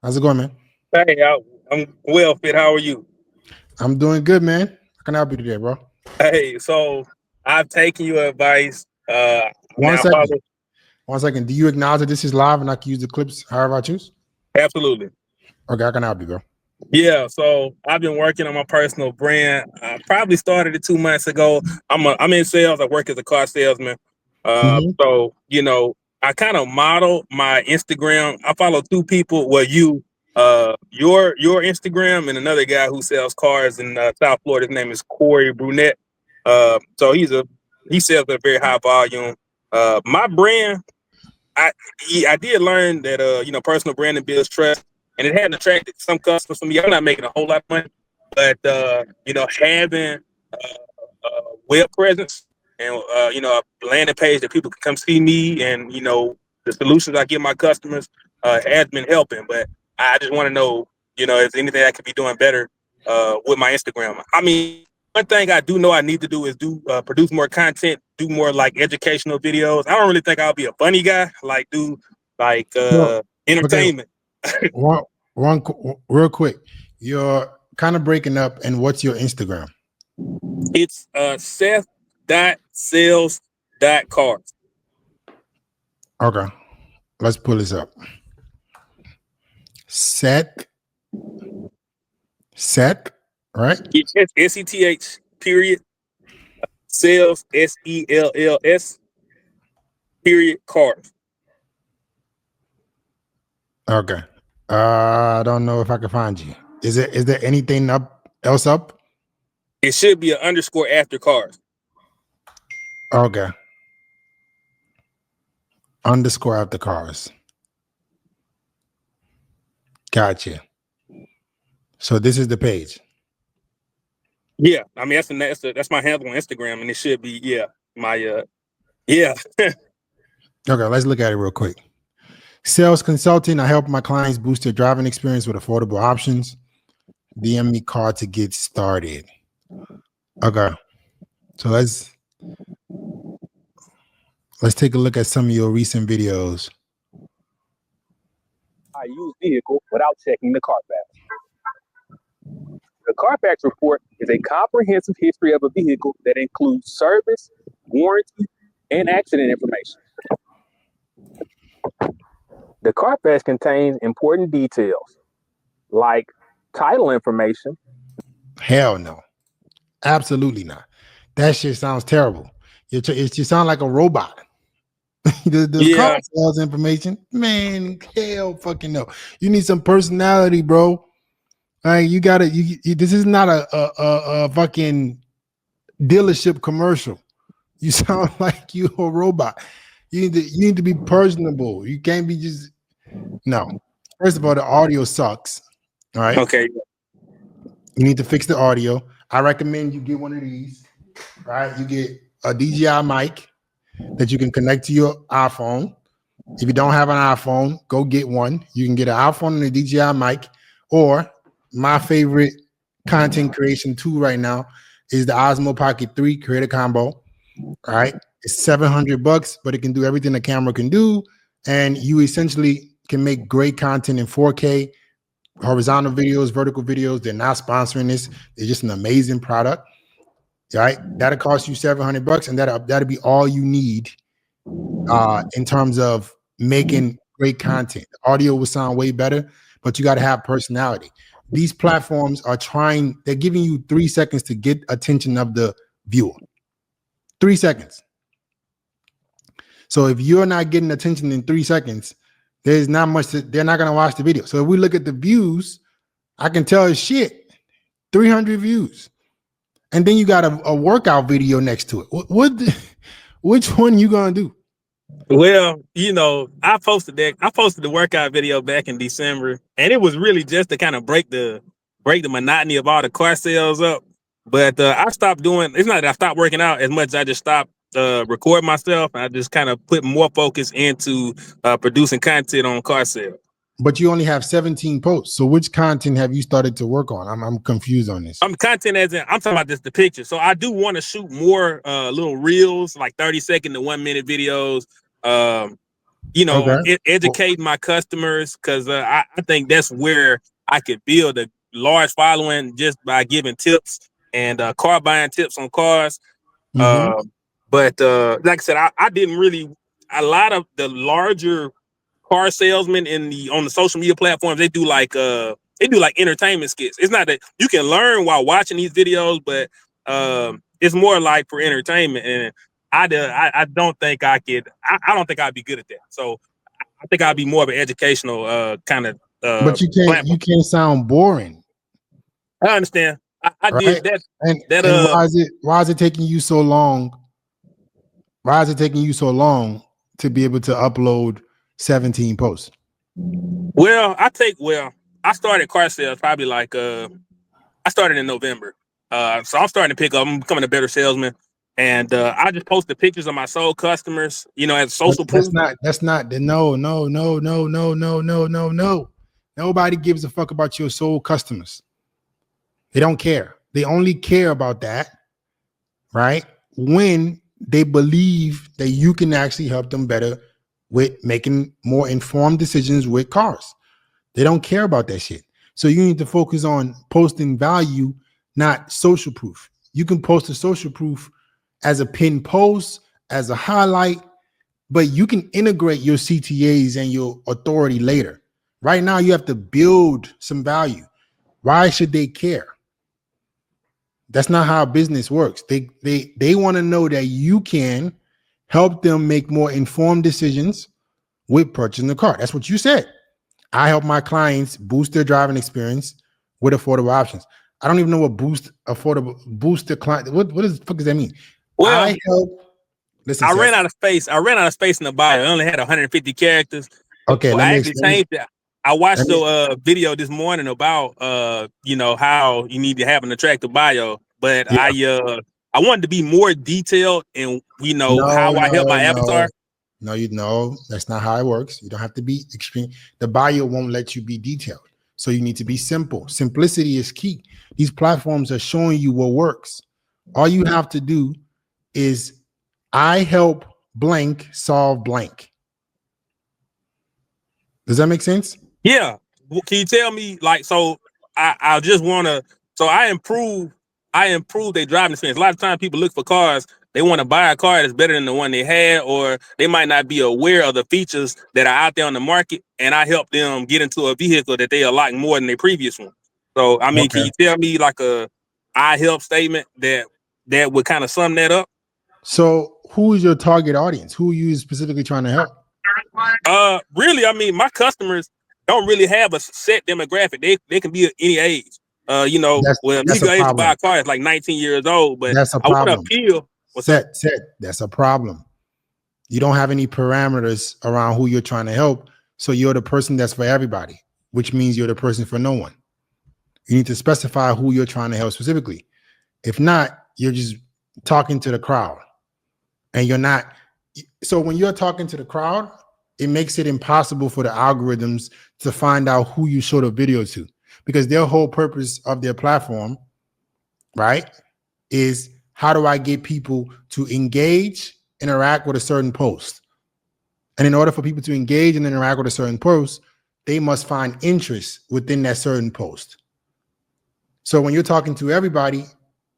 How's it going, man? Hey, I'm well, Fit. How are you? I'm doing good, man. How can I help you today, bro? Hey, so I've taken your advice. One Now second. follow. 1 second. Do you acknowledge that this is live and I can use the clips however I choose? Absolutely. Okay, how can I help you, bro? Yeah. So I've been working on my personal brand. I probably started it 2 months ago. I'm in sales. I work as a car salesman. Mm-hmm. So I kind of model my Instagram. I follow two people. Well, your Instagram and another guy who sells cars in South Florida. His name is Corey Brunette. So he sells at a very high volume. My brand, I did learn that personal branding builds trust, and it hadn't attracted some customers for me. I'm not making a whole lot of money, but having web presence and a landing page that people can come see me, and the solutions I give my customers has been helping. But I just want to know, if there's anything I could be doing better with my Instagram. I mean, one thing I do know I need to do is produce more content, do more like educational videos. I don't really think I'll be a funny guy, like do like So, okay, entertainment. real quick. You're kind of breaking up, and what's your Instagram? It's Seth.sales.cars. Okay, let's pull this up. Set, right? It's SETH period sales SELLS period cars. Okay. I don't know if I can find you. Is there anything else up? It should be an underscore after cars. Okay. Underscore after cars. Gotcha. So this is the page. Yeah, I mean that's my handle on Instagram, and it should be my yeah. Okay, let's look at it real quick. Sales consulting. I help my clients boost their driving experience with affordable options. DM me car to get started. Okay. So let's take a look at some of your recent videos. I use vehicle without checking the Carfax. The Carfax report is a comprehensive history of a vehicle that includes service, warranty, and accident information. The Carfax contains important details like title information. Hell no. Absolutely not. That shit sounds terrible. You sound like a robot. the car sales information, man, hell fucking no. You need some personality, bro. Like you gotta. This is not a fucking dealership commercial. You sound like you a robot. You need to be personable. You can't be just no. First of all, the audio sucks. All right. Okay. You need to fix the audio. I recommend you get one of these. Right. You get a DJI mic that you can connect to your iPhone. If you don't have an iPhone, go get one. You can get an iPhone and a DJI mic, or my favorite content creation tool right now is the Osmo Pocket 3 Creator Combo. All right. It's $700, but it can do everything a camera can do. And you essentially can make great content in 4K, horizontal videos, vertical videos. They're not sponsoring this. They're just an amazing product. All right. That'll cost you $700, and that'll be all you need in terms of making great content. The audio will sound way better, but you got to have personality. These platforms are they're giving you 3 seconds to get attention of the viewer. 3 seconds. So if you're not getting attention in 3 seconds, there's not much they're not going to watch the video. So if we look at the views, I can tell it's shit. 300 views. And then you got a workout video next to it. Which one you going to do? Well, I posted the workout video back in December, and it was really just to kind of break the monotony of all the car sales up. But I stopped doing. It's not that I stopped working out as much as I just stopped recording myself. I just kind of put more focus into producing content on car sales. But you only have 17 posts. So which content have you started to work on? I'm confused on this. I'm talking about just the picture. So I do want to shoot more little reels, like 30-second to 1 minute videos. Okay. educate my customers, because I think that's where I could build a large following just by giving tips and car buying tips on cars. Mm-hmm. But like I said, I didn't really, a lot of the larger car salesmen on the social media platforms, they do like entertainment skits. It's not that you can learn while watching these videos, but it's more like for entertainment. And I don't think I could. I don't think I'd be good at that. So I think I'd be more of an educational kind of But platform. you can't sound boring, I understand. I right? did that. And why is it taking you so long? Why is it taking you so long to be able to upload 17 posts? Well, I started car sales probably like I started in November. So I'm starting to pick up. I'm becoming a better salesman. And I just posted pictures of my sold customers, as social proof. That's not the no. Nobody gives a fuck about your sold customers. They don't care. They only care about that, right? When they believe that you can actually help them better with making more informed decisions with cars. They don't care about that shit. So you need to focus on posting value, not social proof. You can post a social proof as a pinned post, as a highlight, but you can integrate your CTAs and your authority later. Right now, you have to build some value. Why should they care? That's not how business works. They want to know that you can help them make more informed decisions with purchasing the car. That's what you said. I help my clients boost their driving experience with affordable options. I don't even know what boost the client. What the fuck does that mean? Well, I help. Listen, I ran out of space. I ran out of space in the bio. I only had 150 characters. Okay, So let I me actually changed it. I watched let me, the video this morning about how you need to have an attractive bio, but yeah. I wanted to be more detailed in how I help my avatar. No, you know that's not how it works. You don't have to be extreme. The bio won't let you be detailed. So you need to be simple. Simplicity is key. These platforms are showing you what works. All you have to do is I help blank solve blank. Does that make sense? Yeah. Can you tell me, like, so I just want to, so I improve their driving experience. A lot of times people look for cars, they want to buy a car that's better than the one they had, or they might not be aware of the features that are out there on the market. And I help them get into a vehicle that they like more than their previous one. So, I mean, Okay. can you tell me like I help statement that would kind of sum that up? So who is your target audience? Who are you specifically trying to help? Really, I mean, my customers don't really have a set demographic. They can be any age. That's a Legal age to buy problem. a car is like 19 years old, but That's a I want to problem. appeal. What's up? That's a problem. You don't have any parameters around who you're trying to help. So you're the person that's for everybody, which means you're the person for no one. You need to specify who you're trying to help specifically. If not, you're just talking to the crowd. And you're not. So when you're talking to the crowd, it makes it impossible for the algorithms to find out who you show the video to, because their whole purpose of their platform, right, is how do I get people to engage, interact with a certain post? And in order for people to engage and interact with a certain post, they must find interest within that certain post. So when you're talking to everybody,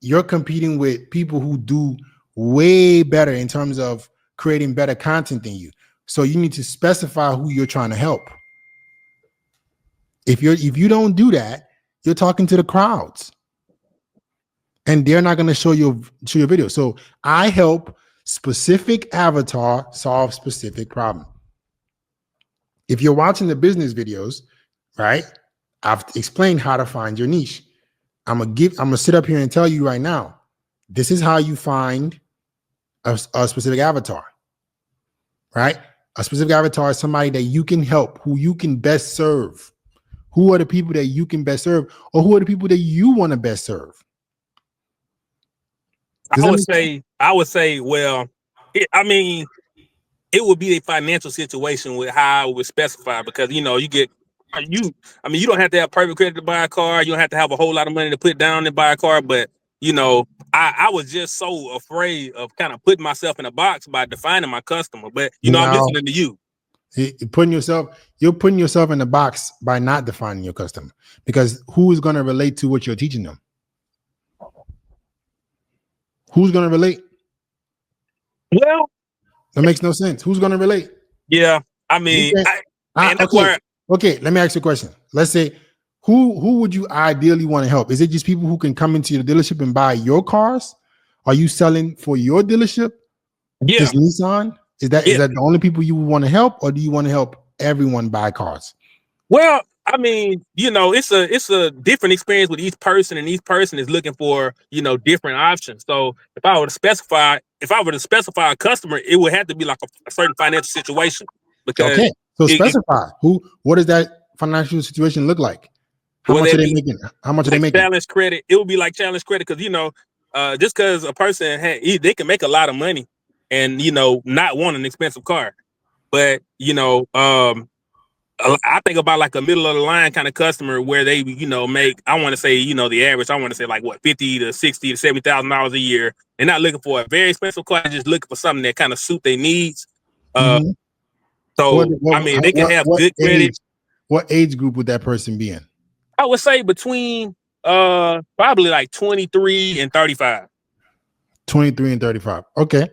you're competing with people who do way better in terms of creating better content than you. So you need to specify who you're trying to help. If you don't do that, you're talking to the crowds, and they're not going to show your video. So I help specific avatar solve specific problem. If you're watching the business videos, right, I've explained how to find your niche. I'm gonna sit up here and tell you right now, this is how you find a specific avatar, right? A specific avatar is somebody that you can help, who you can best serve. Who are the people that you can best serve, or who are the people that you want to best serve? I would say, well, it would be a financial situation with how I would specify, because you don't have to have perfect credit to buy a car. You don't have to have a whole lot of money to put down to buy a car. But I was just so afraid of kind of putting myself in a box by defining my customer. But I'm Now, listening to you. You're putting yourself in the box by not defining your customer, because who is going to relate to what you're teaching them? Who's going to relate? Well, That makes no sense. Who's going to relate? yeah. I mean, and that's where. Okay, let me ask you a question. Let's say, who would you ideally want to help? Is it just people who can come into your dealership and buy your cars? Are you selling for your dealership? Yeah. Just Nissan? Is that the only people you would want to help, or do you want to help everyone buy cars? Well, I mean, it's a different experience with each person, and each person is looking for, different options. So if I were to specify a customer, it would have to be like a certain financial situation. Because okay, so specify what does that financial situation look like? How much are they making? How much are they making? Challenge credit. It would be like challenge credit, because just because a person they can make a lot of money and not want an expensive car, but I think about like a middle of the line kind of customer where they, make, I want to say, the average, I want to say like what, $50,000 to $60,000 to $70,000 a year. They're not looking for a very expensive car, just looking for something that kind of suit their needs. So, they can have good credit. What age group would that person be in? I would say between probably like 23 and 35. 23 and 35. Okay.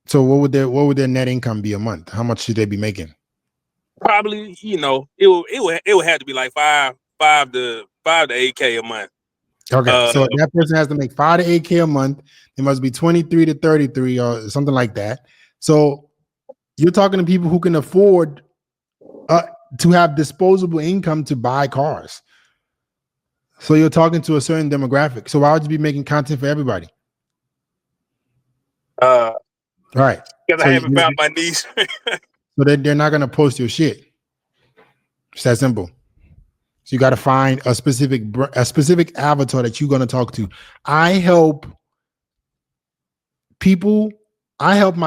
So what would their net income be a month? How much should they be making? Probably, it would have to be like five to 8K a month. Okay, so that person has to make 5 to 8K a month. It must be 23 to 33 or something like that. So you're talking to people who can afford to have disposable income to buy cars. So you're talking to a certain demographic. So why would you be making content for everybody? Right. Because I haven't found my niche. So they're not going to post your shit. It's that simple. So you got to find a specific avatar that you're going to talk to. I help people. I help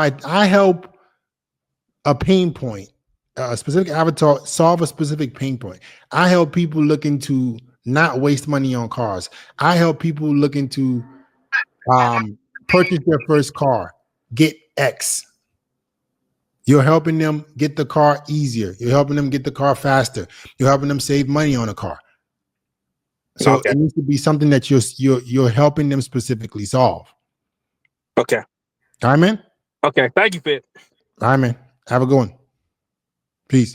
a pain point, a specific avatar solve a specific pain point. I help people looking to not waste money on cars. I help people looking to purchase their first car, get X. You're helping them get the car easier. You're helping them get the car faster. You're helping them save money on a car. So It needs to be something that you're helping them specifically solve. Okay. All right, man. Okay. Thank you, Fit. All right, man. Have a good one. Peace.